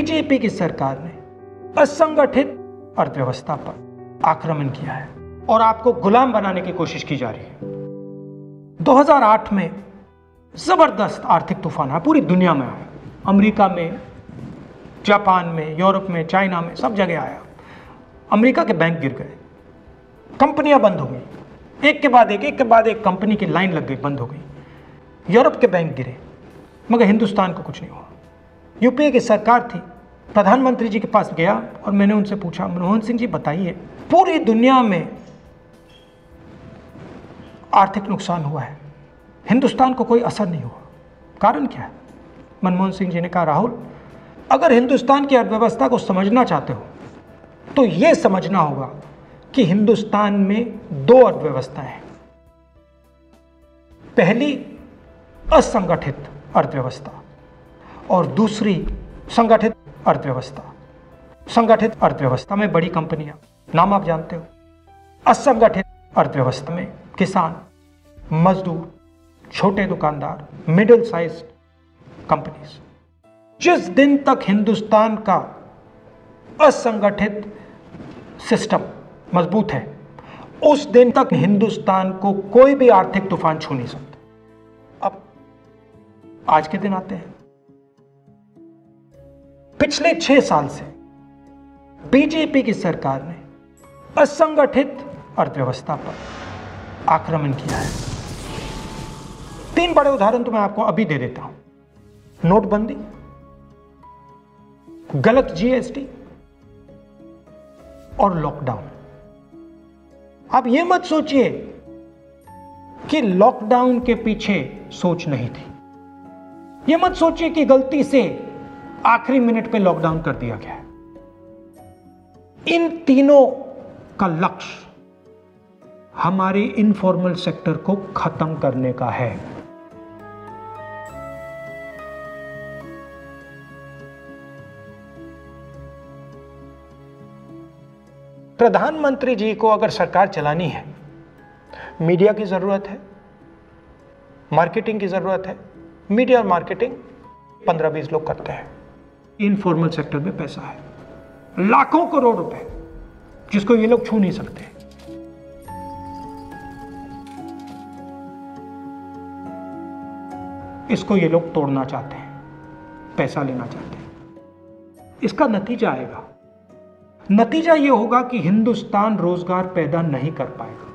BJP की सरकार ने असंगठित अर्थव्यवस्था पर आक्रमण किया है और आपको गुलाम बनाने की कोशिश की जा रही है। 2008 में जबरदस्त आर्थिक तूफान आया, पूरी दुनिया में आया, अमेरिका में, जापान में, यूरोप में, चाइना में, सब जगह आया। अमेरिका के बैंक गिर गए, कंपनियां बंद हो गई, एक के बाद एक कंपनी की लाइन लग गई, बंद हो गई। यूरोप के बैंक गिरे, मगर हिंदुस्तान को कुछ नहीं हुआ। यूपीए की सरकार थी, प्रधानमंत्री जी के पास गया और मैंने उनसे पूछा, मनमोहन सिंह जी बताइए, पूरी दुनिया में आर्थिक नुकसान हुआ है, हिंदुस्तान को कोई असर नहीं हुआ, कारण क्या है? मनमोहन सिंह जी ने कहा, राहुल, अगर हिंदुस्तान की अर्थव्यवस्था को समझना चाहते हो तो यह समझना होगा कि हिंदुस्तान में दो अर्थव्यवस्थाएं हैं। पहली असंगठित अर्थव्यवस्था और दूसरी संगठित अर्थव्यवस्था। संगठित अर्थव्यवस्था में बड़ी कंपनियां, नाम आप जानते हो। असंगठित अर्थव्यवस्था में किसान, मजदूर, छोटे दुकानदार, मिडिल साइज कंपनीज। जिस दिन तक हिंदुस्तान का असंगठित सिस्टम मजबूत है, उस दिन तक हिंदुस्तान को कोई भी आर्थिक तूफान छू नहीं सकता। अब आज के दिन आते हैं। पिछले 6 साल से बीजेपी की सरकार ने असंगठित अर्थव्यवस्था पर आक्रमण किया है। 3 बड़े उदाहरण तो मैं आपको अभी दे देता हूं। नोटबंदी, गलत जीएसटी और लॉकडाउन। आप यह मत सोचिए कि लॉकडाउन के पीछे सोच नहीं थी। यह मत सोचिए कि गलती से आखिरी मिनट पे लॉकडाउन कर दिया गया है। इन तीनों का लक्ष्य हमारे इनफॉर्मल सेक्टर को खत्म करने का है। प्रधानमंत्री जी को अगर सरकार चलानी है, मीडिया की जरूरत है, मार्केटिंग की जरूरत है। मीडिया और मार्केटिंग 15-20 लोग करते हैं। इनफॉर्मल सेक्टर में पैसा है, लाखों करोड़ रुपए, जिसको ये लोग छू नहीं सकते। इसको ये लोग तोड़ना चाहते हैं, पैसा लेना चाहते हैं। इसका नतीजा आएगा। नतीजा ये होगा कि हिंदुस्तान रोजगार पैदा नहीं कर पाएगा।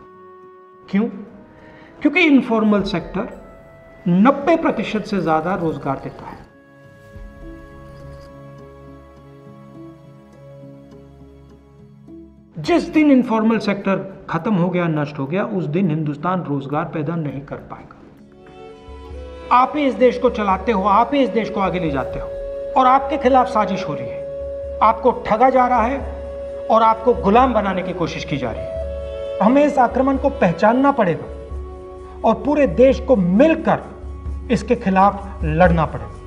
क्यों? क्योंकि इनफॉर्मल सेक्टर 90% से ज्यादा रोजगार देता है। जिस दिन इनफॉर्मल सेक्टर खत्म हो गया, नष्ट हो गया, उस दिन हिंदुस्तान रोजगार पैदा नहीं कर पाएगा। आप ही इस देश को चलाते हो, आप ही इस देश को आगे ले जाते हो, और आपके खिलाफ साजिश हो रही है। आपको ठगा जा रहा है और आपको गुलाम बनाने की कोशिश की जा रही है। हमें इस आक्रमण को पहचानना पड़ेगा और पूरे देश को मिलकर इसके खिलाफ लड़ना पड़ेगा।